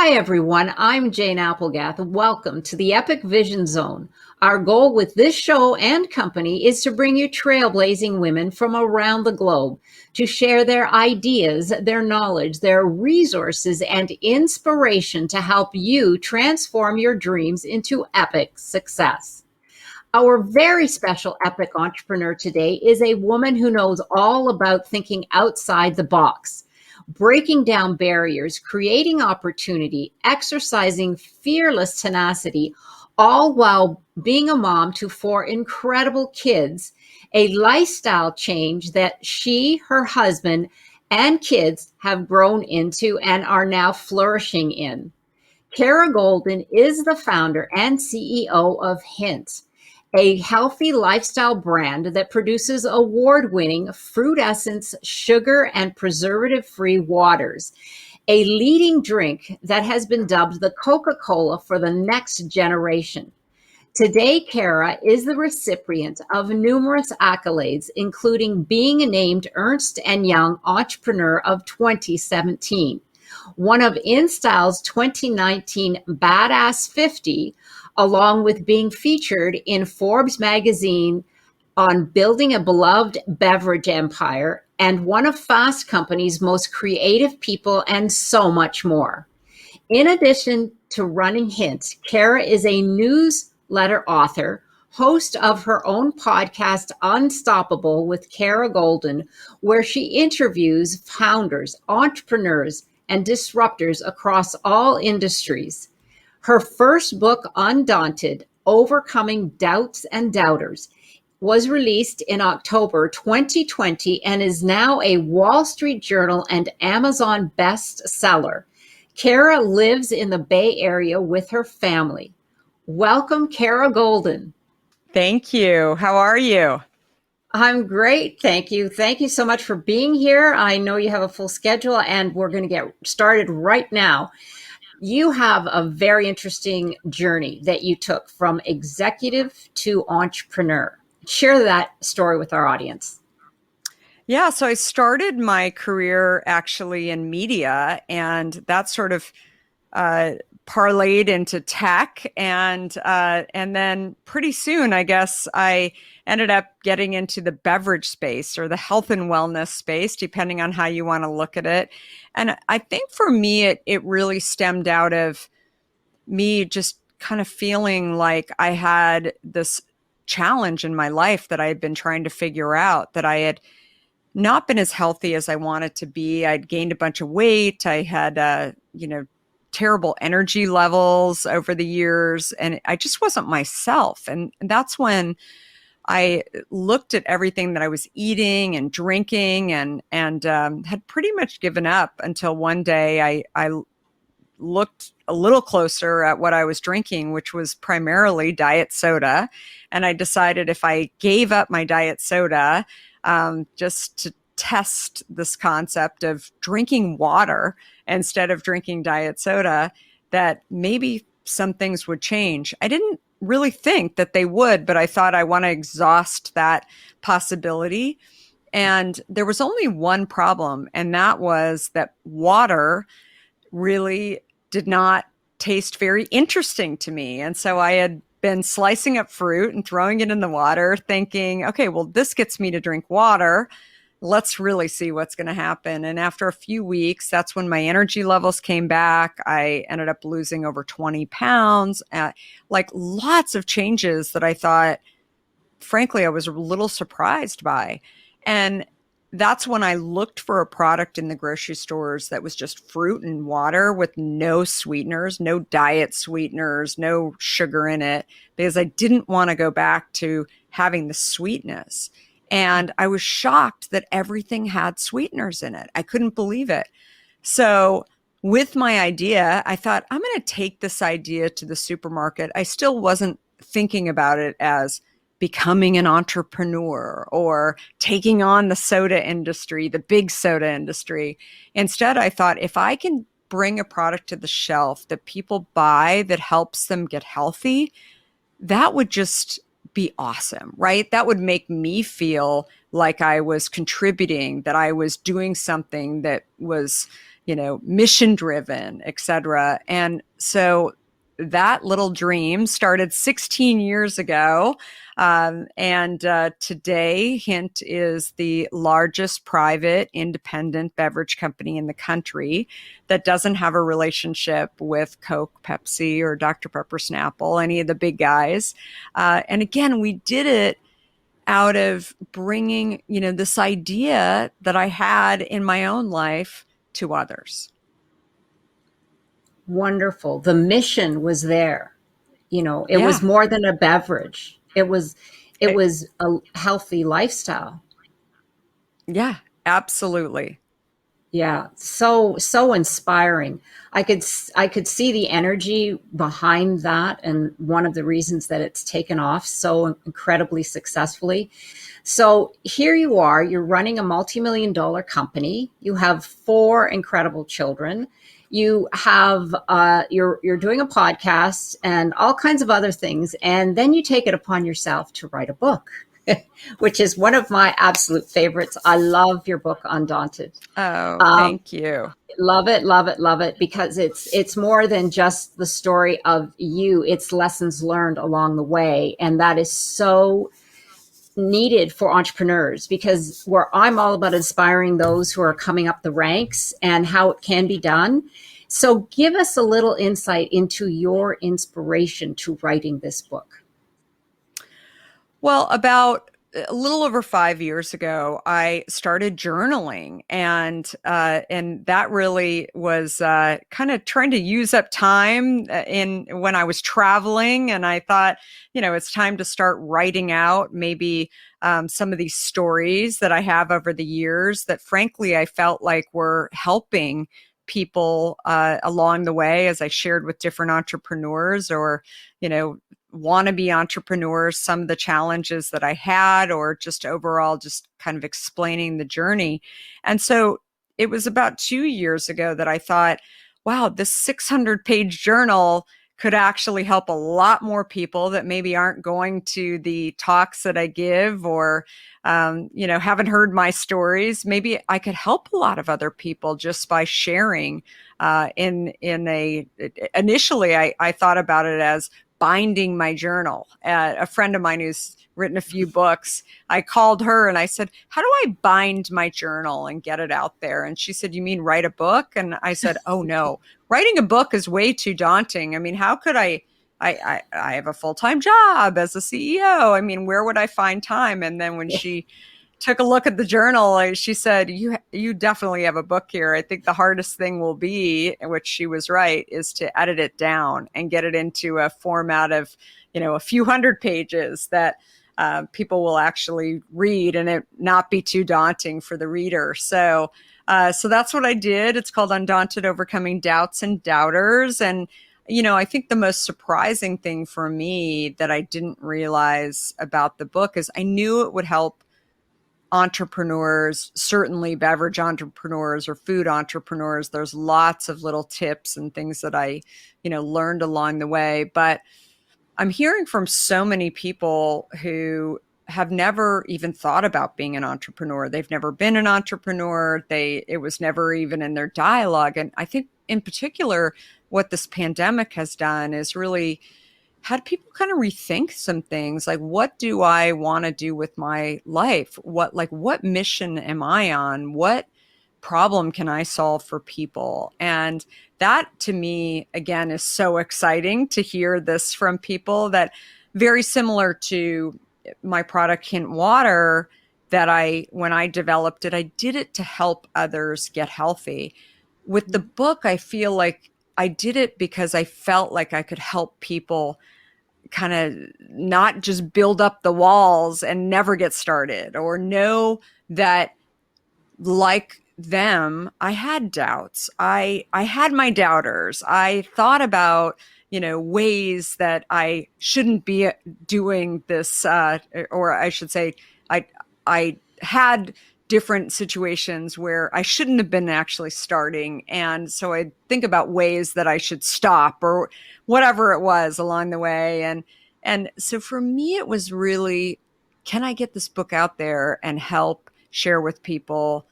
Hi, everyone. I'm Jane Applegath. Welcome to the Epic Vision Zone. Our goal with this show and company is to bring you trailblazing women from around the globe to share their ideas, their knowledge, their resources, and inspiration to help you transform your dreams into epic success. Our very special epic entrepreneur today is a woman who knows all about thinking outside the box, breaking down barriers, creating opportunity, exercising fearless tenacity, all while being a mom to four incredible kids, a lifestyle change that she, her husband, and kids have grown into and are now flourishing in. Kara Goldin is the founder and CEO of Hint, a healthy lifestyle brand that produces award-winning fruit essence, sugar, and preservative-free waters, a leading drink that has been dubbed the Coca-Cola for the next generation. Today, Kara is the recipient of numerous accolades, including being named Ernst & Young Entrepreneur of 2017, one of InStyle's 2019 Badass 50, along with being featured in Forbes magazine on building a beloved beverage empire and one of Fast Company's most creative people, and so much more. In addition to running Hint, Kara is a newsletter author, host of her own podcast, Unstoppable with Kara Goldin, where she interviews founders, entrepreneurs, and disruptors across all industries. Her first book, Undaunted: Overcoming Doubts and Doubters, was released in October 2020 and is now a Wall Street Journal and Amazon bestseller. Kara lives in the Bay Area with her family. Welcome, Kara Goldin. Thank you. How are you? I'm great. Thank you. Thank you so much for being here. I know you have a full schedule and we're going to get started right now. You have a very interesting journey that you took from executive to entrepreneur. Share that story with our audience. Yeah, so I started my career actually in media, and that sort of parlayed into tech, and then pretty soon, I guess, I ended up getting into the beverage space or the health and wellness space, depending on how you want to look at it. And I think for me, it really stemmed out of me just kind of feeling like I had this challenge in my life that I had been trying to figure out, that I had not been as healthy as I wanted to be. I'd gained a bunch of weight. I had, terrible energy levels over the years, and I just wasn't myself. And that's when I looked at everything that I was eating and drinking, and had pretty much given up until one day I looked a little closer at what I was drinking, which was primarily diet soda. And I decided if I gave up my diet soda, just to test this concept of drinking water instead of drinking diet soda, that maybe some things would change. I didn't really think that they would, but I thought I want to exhaust that possibility. And there was only one problem, and that was that water really did not taste very interesting to me. And so I had been slicing up fruit and throwing it in the water, thinking, okay, well, this gets me to drink water. Let's really see what's going to happen. And after a few weeks, that's when my energy levels came back. I ended up losing over 20 pounds, like lots of changes that I thought, frankly, I was a little surprised by. And that's when I looked for a product in the grocery stores that was just fruit and water with no sweeteners, no diet sweeteners, no sugar in it, because I didn't want to go back to having the sweetness. And I was shocked that everything had sweeteners in it. I couldn't believe it. So with my idea, I thought, I'm going to take this idea to the supermarket. I still wasn't thinking about it as becoming an entrepreneur or taking on the soda industry, the big soda industry. Instead, I thought, if I can bring a product to the shelf that people buy that helps them get healthy, that would just be awesome, right? That would make me feel like I was contributing, that I was doing something that was, mission driven, et cetera. And so that little dream started 16 years ago. And today, Hint is the largest private independent beverage company in the country that doesn't have a relationship with Coke, Pepsi, or Dr. Pepper, Snapple, any of the big guys. And again, we did it out of bringing, this idea that I had in my own life to others. Wonderful. The mission was there. It was more than a beverage. It was a healthy lifestyle. Yeah, absolutely. Yeah, so inspiring. I could see the energy behind that, and one of the reasons that it's taken off so incredibly successfully. So here you are, you're running a multi-million-dollar company. You have 4 incredible children. You have you're doing a podcast and all kinds of other things, and then you take it upon yourself to write a book. Which is one of my absolute favorites. I love your book, Undaunted. Oh, thank you. Love it, love it, love it, because it's more than just the story of you. It's lessons learned along the way, and that is so needed for entrepreneurs, because where I'm all about inspiring those who are coming up the ranks and how it can be done. So give us a little insight into your inspiration to writing this book. Well, about a little over 5 years ago, I started journaling, and that really was kind of trying to use up time in when I was traveling, and I thought, it's time to start writing out maybe some of these stories that I have over the years that, frankly, I felt like were helping people along the way as I shared with different entrepreneurs or, wannabe entrepreneurs, some of the challenges that I had, or just overall, just kind of explaining the journey. And so it was about 2 years ago that I thought, wow, this 600-page journal could actually help a lot more people that maybe aren't going to the talks that I give or, haven't heard my stories. Maybe I could help a lot of other people just by sharing initially I thought about it as binding my journal. A friend of mine who's written a few books, I called her and I said, how do I bind my journal and get it out there? And she said, you mean write a book? And I said, oh no, writing a book is way too daunting. I mean, how could I have a full-time job as a CEO. I mean, where would I find time? And then when she took a look at the journal, she said, you definitely have a book here. I think the hardest thing will be, which she was right, is to edit it down and get it into a format of, a few hundred pages that people will actually read and it not be too daunting for the reader. So that's what I did. It's called Undaunted: Overcoming Doubts and Doubters. And I think the most surprising thing for me that I didn't realize about the book is I knew it would help entrepreneurs, certainly beverage entrepreneurs or food entrepreneurs. There's lots of little tips and things that I, learned along the way. But I'm hearing from so many people who have never even thought about being an entrepreneur. They've never been an entrepreneur. It was never even in their dialogue. And I think in particular, what this pandemic has done is really had people kind of rethink some things, like, what do I want to do with my life? What mission am I on? What problem can I solve for people? And that, to me, again, is so exciting to hear this from people. That very similar to my product Hint Water, that when I developed it, I did it to help others get healthy. With the book, I feel like I did it because I felt like I could help people kind of not just build up the walls and never get started, or know that, like them, I had doubts. I had my doubters. I thought about, ways that I shouldn't be doing this, or I should say, I had different situations where I shouldn't have been actually starting. And so I think about ways that I should stop or whatever it was along the way. And so for me, it was really, can I get this book out there and help share with people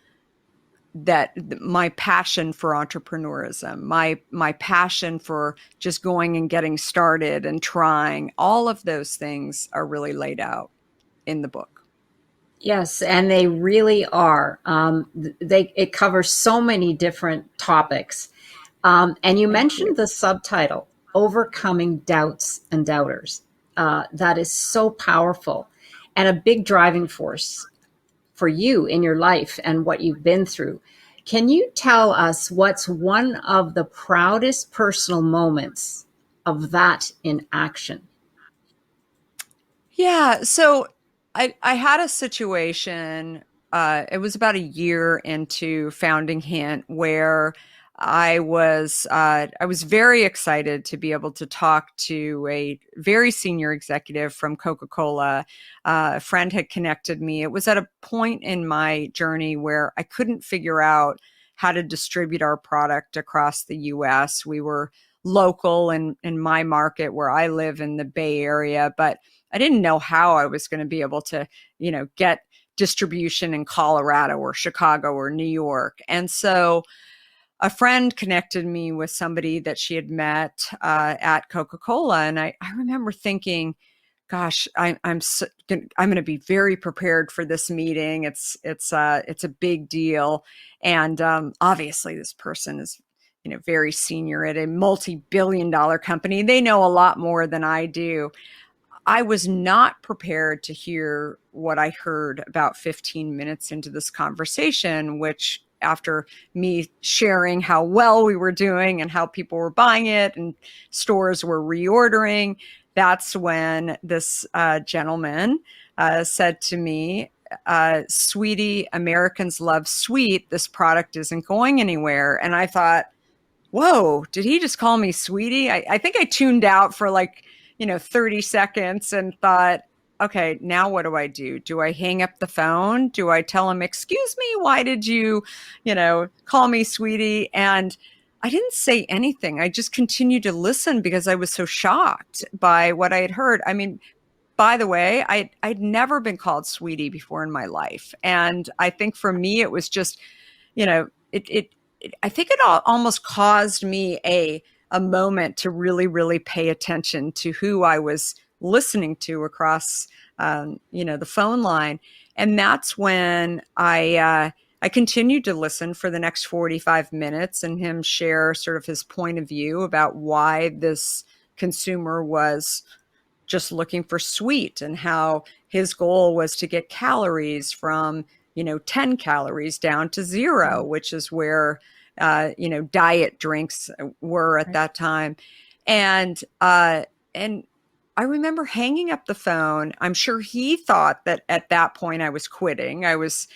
that my passion for entrepreneurism, my passion for just going and getting started and trying, all of those things are really laid out in the book. Yes, and they really are. It covers so many different topics. And you Thank you. mentioned the subtitle, Overcoming Doubts and Doubters. That is so powerful and a big driving force for you in your life and what you've been through. Can you tell us what's one of the proudest personal moments of that in action? Yeah. So I had a situation, it was about a year into founding Hint, where I was very excited to be able to talk to a very senior executive from Coca-Cola. A friend had connected me. It was at a point in my journey where I couldn't figure out how to distribute our product across the US. We were local in my market where I live in the Bay Area, but I didn't know how I was going to be able to, get distribution in Colorado or Chicago or New York. And so a friend connected me with somebody that she had met at Coca-Cola. And I remember thinking, gosh, I'm going to be very prepared for this meeting. It's a big deal. And obviously this person is, very senior at a multi-billion-dollar company. They know a lot more than I do. I was not prepared to hear what I heard about 15 minutes into this conversation, which, after me sharing how well we were doing and how people were buying it and stores were reordering, that's when this gentleman said to me, "Sweetie, Americans love sweet. This product isn't going anywhere." And I thought, whoa, did he just call me sweetie? I think I tuned out for 30 seconds and thought, okay, now what do I do? Do I hang up the phone? Do I tell him, excuse me, why did you, call me sweetie? And I didn't say anything. I just continued to listen because I was so shocked by what I had heard. I mean, by the way, I'd never been called sweetie before in my life. And I think for me, it was just, it I think it almost caused me a moment to really, really pay attention to who I was listening to across, the phone line. And that's when I continued to listen for the next 45 minutes and him share sort of his point of view about why this consumer was just looking for sweet, and how his goal was to get calories from, 10 calories down to 0, which is where, diet drinks were at that time. And I remember hanging up the phone. I'm sure he thought that at that point I was quitting. I was,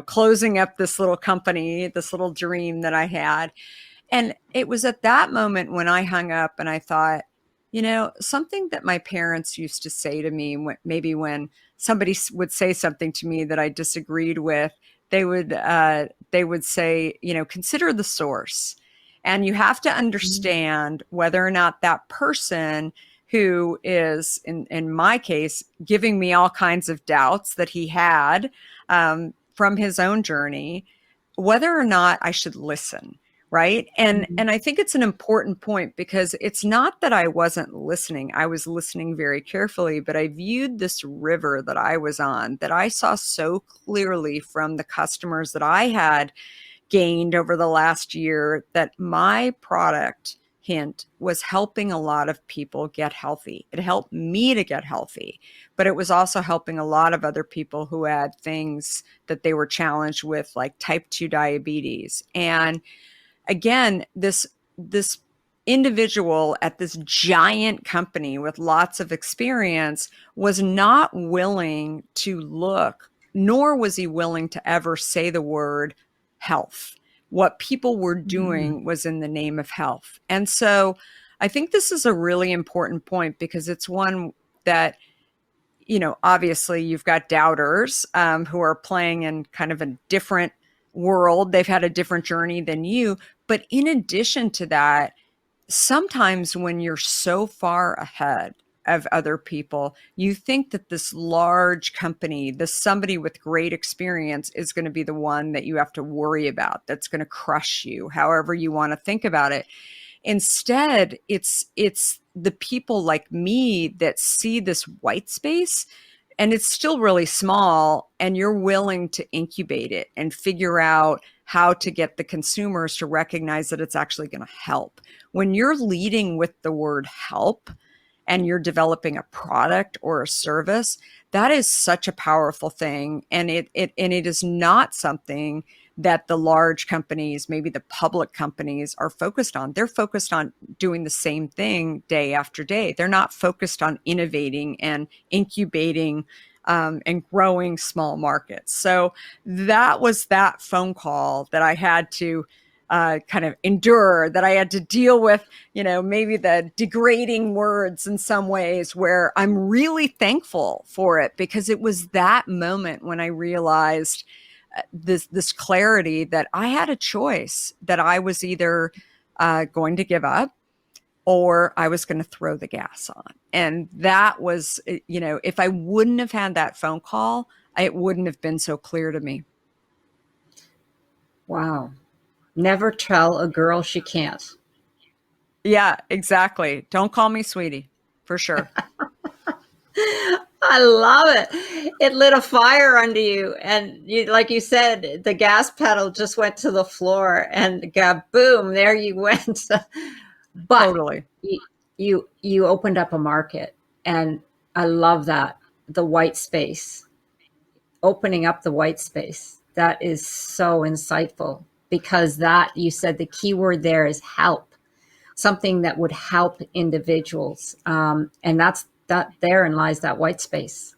closing up this little company, this little dream that I had. And it was at that moment when I hung up and I thought, something that my parents used to say to me, maybe when somebody would say something to me that I disagreed with, they would say, consider the source. And you have to understand whether or not that person who is, in my case, giving me all kinds of doubts that he had from his own journey, whether or not I should listen. Right. And I think it's an important point, because it's not that I wasn't listening. I was listening very carefully, but I viewed this river that I was on, that I saw so clearly from the customers that I had gained over the last year, that my product, Hint, was helping a lot of people get healthy. It helped me to get healthy, but it was also helping a lot of other people who had things that they were challenged with, like type 2 diabetes. And again, this individual at this giant company with lots of experience was not willing to look, nor was he willing to ever say the word health. What people were doing was in the name of health. And so I think this is a really important point, because it's one that, obviously you've got doubters who are playing in kind of a different world. They've had a different journey than you. But in addition to that, sometimes when you're so far ahead, of other people, you think that this large company, this somebody with great experience is going to be the one that you have to worry about, that's going to crush you, however you want to think about it. Instead, it's the people like me that see this white space, and it's still really small, and you're willing to incubate it and figure out how to get the consumers to recognize that it's actually going to help. When you're leading with the word help and you're developing a product or a service, that is such a powerful thing. And it is not something that the large companies, maybe the public companies, are focused on. They're focused on doing the same thing day after day. They're not focused on innovating and incubating and growing small markets. So that was that phone call that I had to kind of endure, that I had to deal with, maybe the degrading words in some ways, where I'm really thankful for it, because it was that moment when I realized this clarity that I had a choice, that I was either going to give up or I was going to throw the gas on. And that was, if I wouldn't have had that phone call, it wouldn't have been so clear to me. Wow. Never tell a girl she can't. Yeah, exactly. Don't call me sweetie, for sure. I love it. It lit a fire under you. And you, like you said, the gas pedal just went to the floor and boom, there you went. But Totally. you opened up a market. And I love that. The white space, opening up the white space. That is so insightful, because that, you said the key word there is help, something that would help individuals. And that therein lies that white space.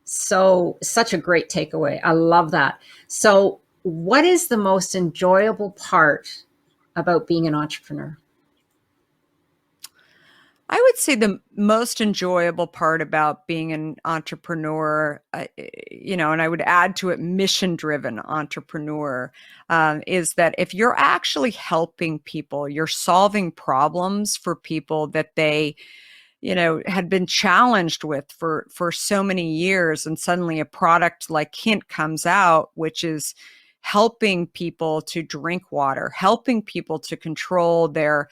So such a great takeaway. I love that. So what is the most enjoyable part about being an entrepreneur? I would say the most enjoyable part about being an entrepreneur, and I would add to it mission-driven entrepreneur, is that if you're actually helping people, you're solving problems for people that they, had been challenged with for so many years, and suddenly a product like Hint comes out, which is helping people to drink water, helping people to control their,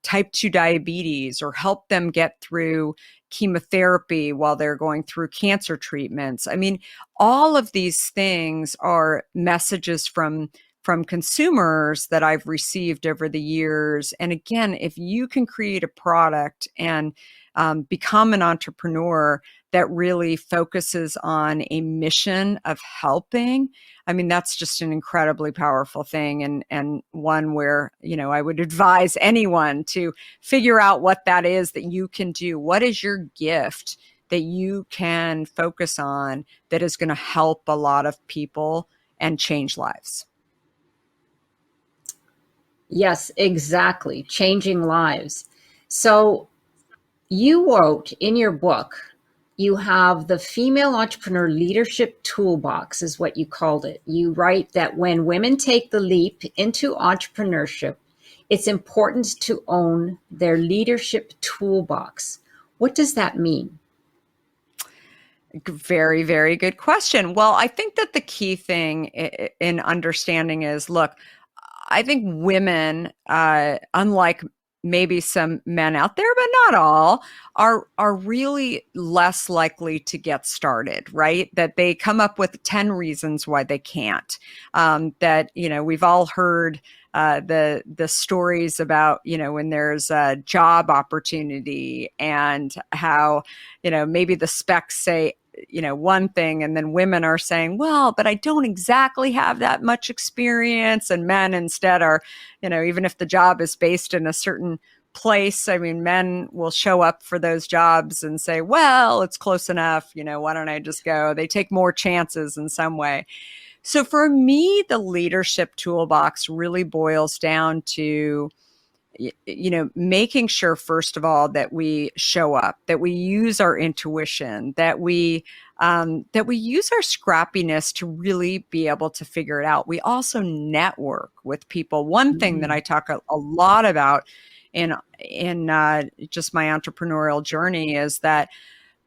type 2 diabetes, or help them get through chemotherapy while they're going through cancer treatments. I mean, all of these things are messages from consumers that I've received over the years. And again, if you can create a product and become an entrepreneur that really focuses on a mission of helping, I mean, that's just an incredibly powerful thing, and one where, I would advise anyone to figure out what that is that you can do. What is your gift that you can focus on that is going to help a lot of people and change lives? Yes, exactly. Changing lives. So you wrote in your book, you have the Female Entrepreneur Leadership Toolbox, is what you called it. You write that when women take the leap into entrepreneurship, it's important to own their leadership toolbox. What does that mean? Very, very good question. Well, I think that the key thing in understanding is, look, I think women, unlike maybe some men out there, but not all, are really less likely to get started, right? That they come up with 10 reasons why they can't. That, we've all heard the stories about, when there's a job opportunity, and how, maybe the specs say, one thing, and then women are saying, well, but I don't exactly have that much experience. And men instead are, even if the job is based in a certain place, I mean, men will show up for those jobs and say, well, it's close enough, why don't I just go? They take more chances in some way. So for me, the leadership toolbox really boils down to, making sure, first of all, that we show up, that we use our intuition, that we use our scrappiness to really be able to figure it out. We also network with people. One thing that I talk a lot about in just my entrepreneurial journey is that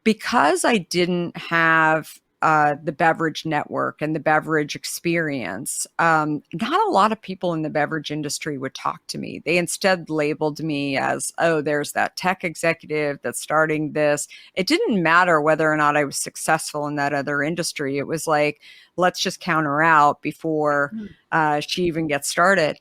because I didn't have the beverage network and the beverage experience, not a lot of people in the beverage industry would talk to me. They instead labeled me as, oh, there's that tech executive that's starting this. It didn't matter whether or not I was successful in that other industry. It was like, let's just count her out before she even gets started.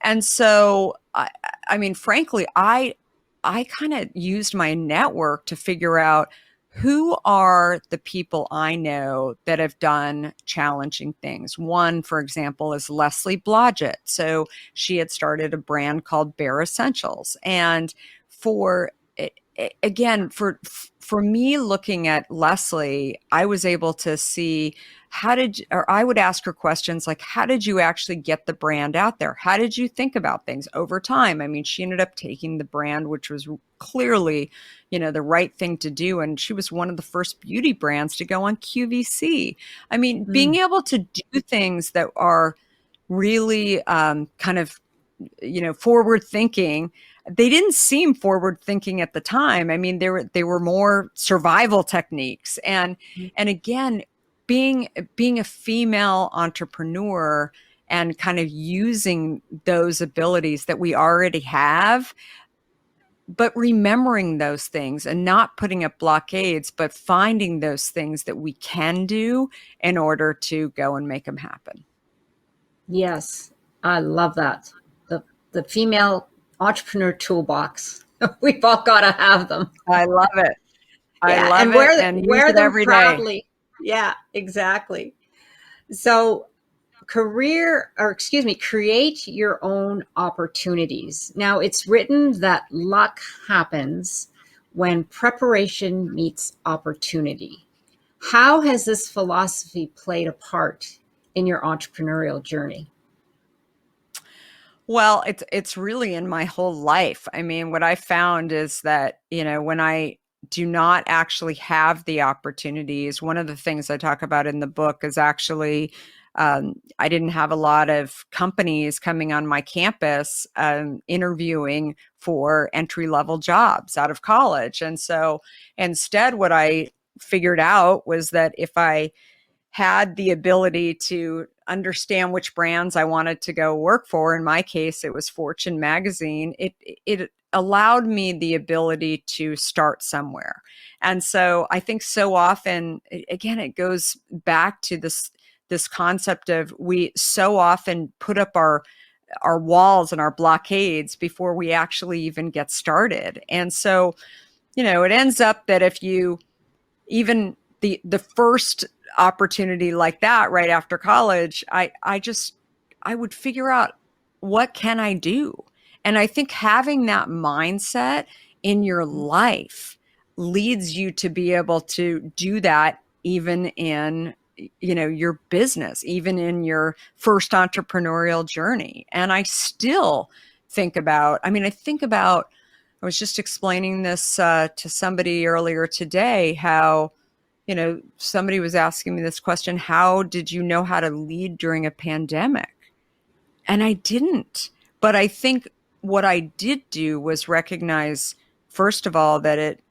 And so, I mean, frankly, I kind of used my network to figure out who are the people I know that have done challenging things. One, for example, is Leslie Blodgett. So she had started a brand called Bare Essentials. And for again, for me looking at Leslie, I was able to see or I would ask her questions like, how did you actually get the brand out there? How did you think about things over time? I mean, she ended up taking the brand, which was clearly, the right thing to do. And she was one of the first beauty brands to go on QVC. I mean, being able to do things that are really kind of, forward thinking. They didn't seem forward thinking at the time. I mean, they were more survival techniques. And again, being a female entrepreneur and kind of using those abilities that we already have, but remembering those things and not putting up blockades, but finding those things that we can do in order to go and make them happen. Yes, I love that. The female entrepreneur toolbox. We've all got to have them. I love it. Yeah, I love and it and use wear it them every proudly. day. Yeah, exactly. So create your own opportunities. Now, it's written that luck happens when preparation meets opportunity. How has this philosophy played a part in your entrepreneurial journey? Well, it's really in my whole life. I mean, what I found is that, when I do not actually have the opportunities, one of the things I talk about in the book is actually I didn't have a lot of companies coming on my campus interviewing for entry-level jobs out of college. And so instead, what I figured out was that if I had the ability to understand which brands I wanted to go work for. In my case, it was Fortune magazine. It allowed me the ability to start somewhere. And so I think so often, again, it goes back to this concept of we so often put up our walls and our blockades before we actually even get started. And so, it ends up that if you even the first opportunity like that right after college, I would figure out what can I do? And I think having that mindset in your life leads you to be able to do that even in your business, even in your first entrepreneurial journey. And I still think about, I was just explaining this to somebody earlier today, how, somebody was asking me this question: how did you know how to lead during a pandemic? And I didn't. But I think what I did do was recognize, first of all, that it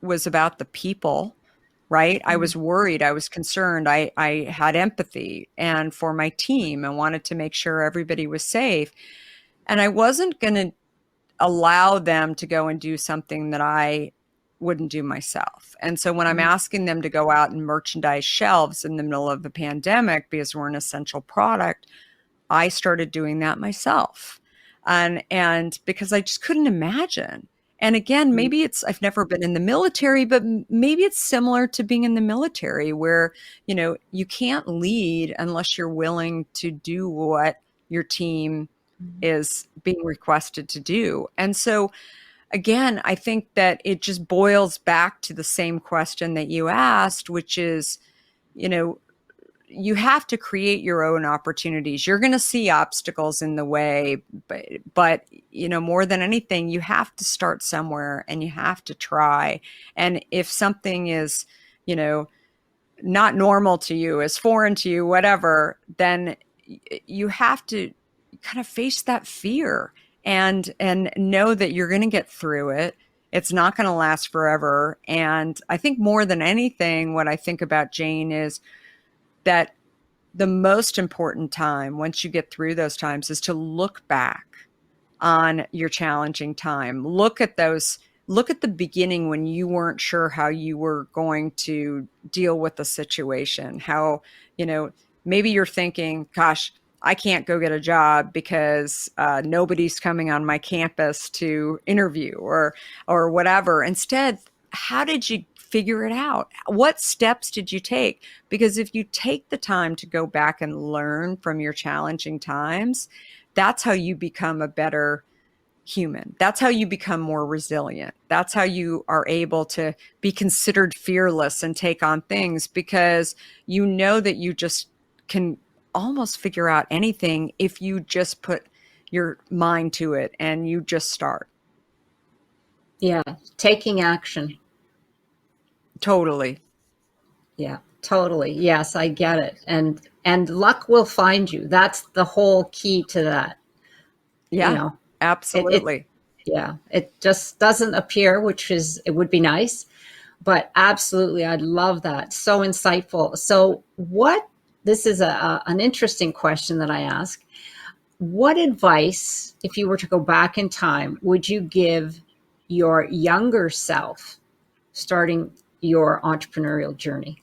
was about the people, right? I was worried. I was concerned. I had empathy and for my team and wanted to make sure everybody was safe. And I wasn't going to allow them to go and do something that I wouldn't do myself. And so when I'm asking them to go out and merchandise shelves in the middle of the pandemic because we're an essential product, I started doing that myself. And because I just couldn't imagine. And again, maybe I've never been in the military, but maybe it's similar to being in the military where, you can't lead unless you're willing to do what your team is being requested to do. And so again, I think that it just boils back to the same question that you asked, which is, you have to create your own opportunities. You're going to see obstacles in the way, but more than anything, you have to start somewhere and you have to try. And if something is, not normal to you, is foreign to you, whatever, then you have to kind of face that fear and know that you're going to get through it. It's not going to last forever. And I think more than anything, what I think about, Jane, is that the most important time once you get through those times is to look back on your challenging time. Look at the beginning when you weren't sure how you were going to deal with the situation. How, maybe you're thinking, gosh, I can't go get a job because nobody's coming on my campus to interview or whatever. Instead, how did you figure it out? What steps did you take? Because if you take the time to go back and learn from your challenging times, that's how you become a better human. That's how you become more resilient. That's how you are able to be considered fearless and take on things, because you know that you just can almost figure out anything if you just put your mind to it and you just start. Yeah, taking action. Totally. Yeah, totally. Yes, I get it. And luck will find you. That's the whole key to that. Yeah, It absolutely. yeah, it just doesn't appear, it would be nice, but absolutely, I'd love that. So insightful. So this is an interesting question that I ask. What advice, if you were to go back in time, would you give your younger self starting your entrepreneurial journey?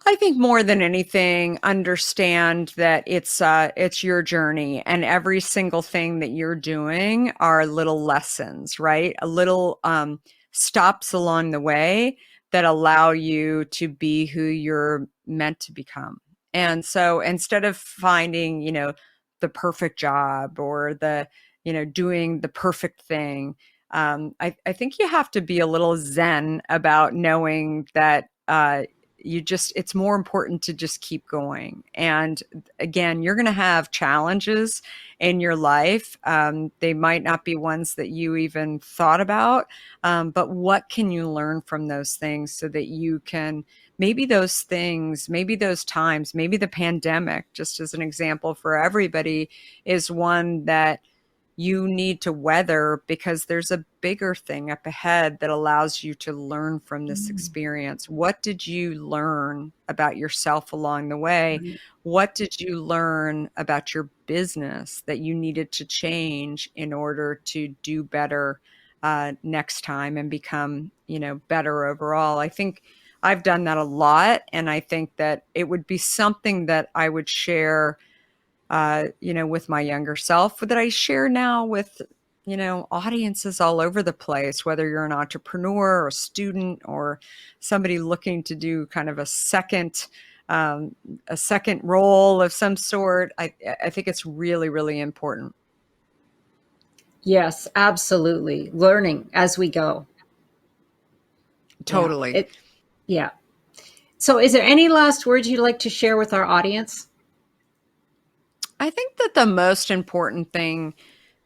I think more than anything, understand that it's your journey, and every single thing that you're doing are little lessons, right? A little stops along the way that allow you to be who you're meant to become. And so instead of finding, the perfect job or doing the perfect thing, I think you have to be a little zen about knowing that it's more important to just keep going. And again, you're going to have challenges in your life. They might not be ones that you even thought about, but what can you learn from those things so that you can, maybe those things, maybe those times, maybe the pandemic, just as an example for everybody, is one that you need to weather, because there's a bigger thing up ahead that allows you to learn from this experience. What did you learn about yourself along the way? Right. What did you learn about your business that you needed to change in order to do better next time and become, better overall? I think I've done that a lot. And I think that it would be something that I would share with my younger self, that I share now with, audiences all over the place, whether you're an entrepreneur or a student or somebody looking to do kind of a second role of some sort. I think it's really, really important. Yes, absolutely. Learning as we go. Yeah. Totally. Yeah. So is there any last words you'd like to share with our audience? I think that the most important thing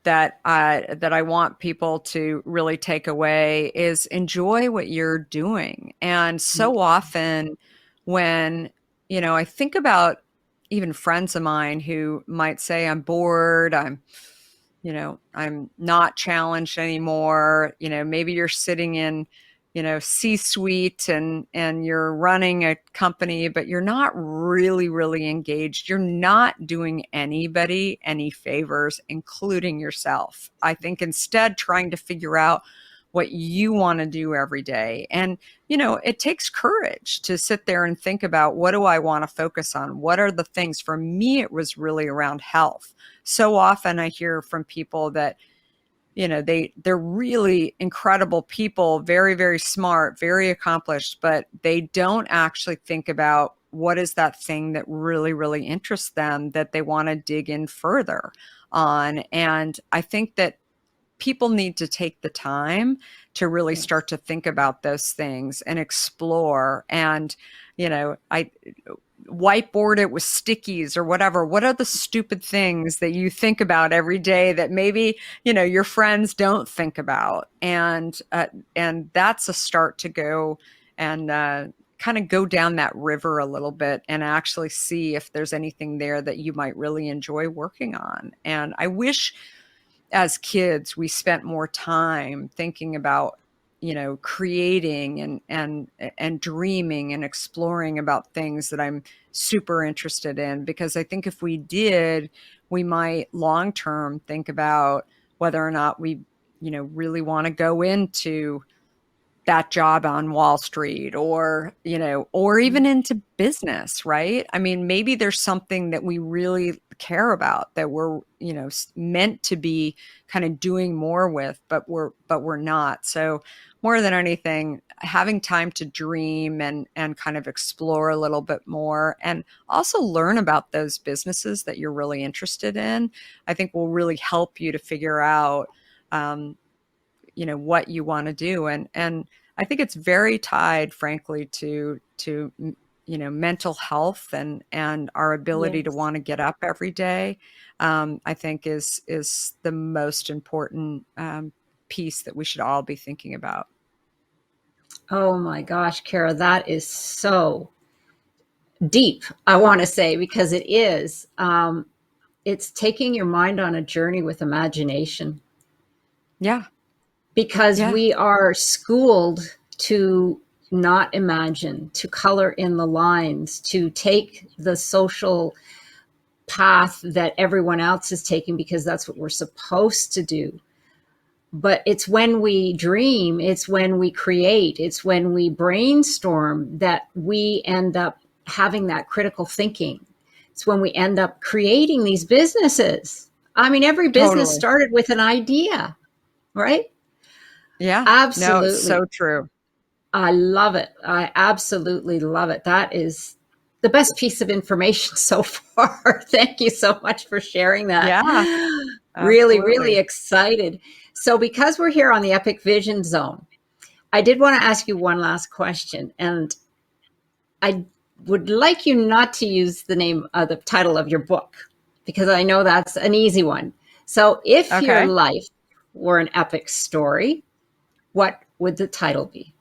that I want people to really take away is enjoy what you're doing. And so often when, I think about even friends of mine who might say, I'm bored, I'm not challenged anymore. Maybe you're sitting in, C-suite and you're running a company, but you're not really, really engaged. You're not doing anybody any favors, including yourself. I think instead trying to figure out what you want to do every day. And, it takes courage to sit there and think about, what do I want to focus on? What are the things? For me, it was really around health. So often I hear from people that, they're really incredible people, very, very smart, very accomplished, but they don't actually think about what is that thing that really, really interests them that they want to dig in further on. And I think that people need to take the time to really start to think about those things and explore. And, I whiteboard it with stickies or whatever. What are the stupid things that you think about every day that maybe, your friends don't think about? And that's a start to go and kind of go down that river a little bit and actually see if there's anything there that you might really enjoy working on. And I wish as kids we spent more time thinking about, creating and dreaming and exploring about things that I'm super interested in, because I think if we did, we might long term think about whether or not we, really want to go into that job on Wall Street, or even into business, right? I mean, maybe there's something that we really care about that we're, meant to be kind of doing more with, but we're not. So more than anything, having time to dream and kind of explore a little bit more, and also learn about those businesses that you're really interested in, I think will really help you to figure out, what you want to do. And I think it's very tied, frankly, to mental health and our ability to want to get up every day. I think is the most important piece that we should all be thinking about. Oh my gosh, Kara, that is so deep, I want to say, because it is. It's taking your mind on a journey with imagination. Yeah. Because we are schooled to not imagine, to color in the lines, to take the social path that everyone else is taking because that's what we're supposed to do. But it's when we dream, it's when we create, it's when we brainstorm that we end up having that critical thinking. It's when we end up creating these businesses. I mean, every business started with an idea, right? Yeah, absolutely. No, it's so true. I love it. I absolutely love it. That is the best piece of information so far. Thank you so much for sharing that. Yeah, really, really excited. So because we're here on the Epic Vision Zone, I did want to ask you one last question. And I would like you not to use the title of your book, because I know that's an easy one. So if your life were an epic story, what would the title be?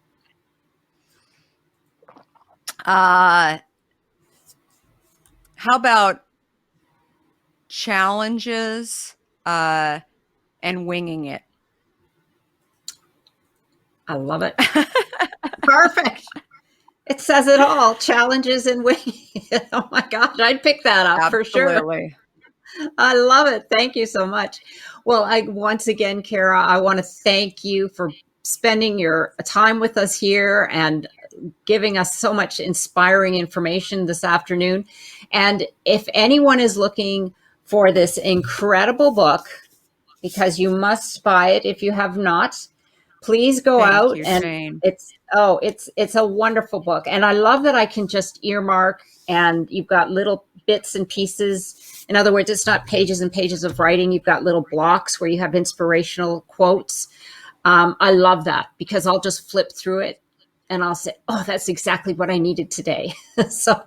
How about challenges and winging it? I love it. Perfect. It says it all. Challenges and winging it. Oh my gosh, I'd pick that up for sure. Absolutely. I love it. Thank you so much. Well, once again, Kara, I want to thank you for spending your time with us here and giving us so much inspiring information this afternoon. And if anyone is looking for this incredible book, because you must buy it if you have not, please go out. Jane. It's a wonderful book. And I love that I can just earmark, and you've got little bits and pieces. In other words, it's not pages and pages of writing. You've got little blocks where you have inspirational quotes. I love that, because I'll just flip through it and I'll say, oh, that's exactly what I needed today. So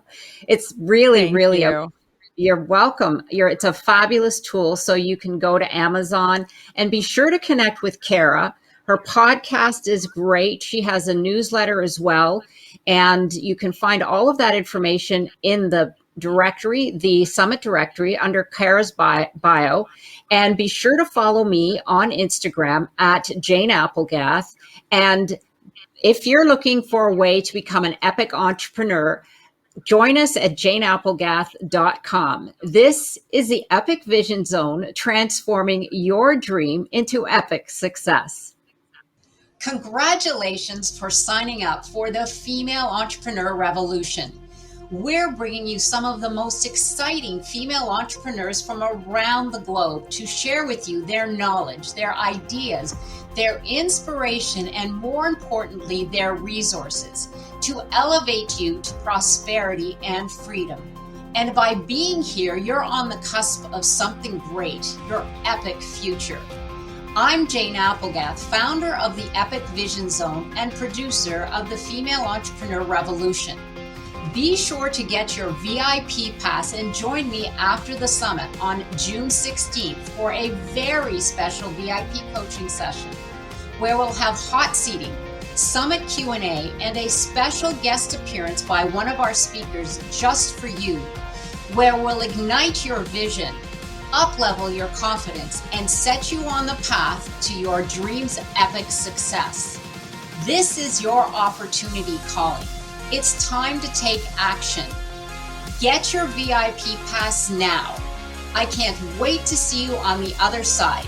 it's really, you're welcome. It's a fabulous tool. So you can go to Amazon and be sure to connect with Kara. Her podcast is great. She has a newsletter as well. And you can find all of that information in the directory, the Summit directory, under Kara's bio. And be sure to follow me on Instagram at Jane Applegath. And if you're looking for a way to become an epic entrepreneur, join us at janeapplegath.com. This is the Epic Vision Zone, transforming your dream into epic success. Congratulations for signing up for the Female Entrepreneur Revolution. We're bringing you some of the most exciting female entrepreneurs from around the globe to share with you their knowledge, their ideas, their inspiration, and more importantly, their resources to elevate you to prosperity and freedom. And by being here, you're on the cusp of something great, your epic future. I'm Jane Applegath, founder of the Epic Vision Zone and producer of the Female Entrepreneur Revolution. Be sure to get your VIP pass and join me after the summit on June 16th for a very special VIP coaching session where we'll have hot seating, Summit Q&A, and a special guest appearance by one of our speakers just for you, where we'll ignite your vision, up-level your confidence, and set you on the path to your dreams' epic success. This is your opportunity calling. It's time to take action. Get your VIP pass now. I can't wait to see you on the other side.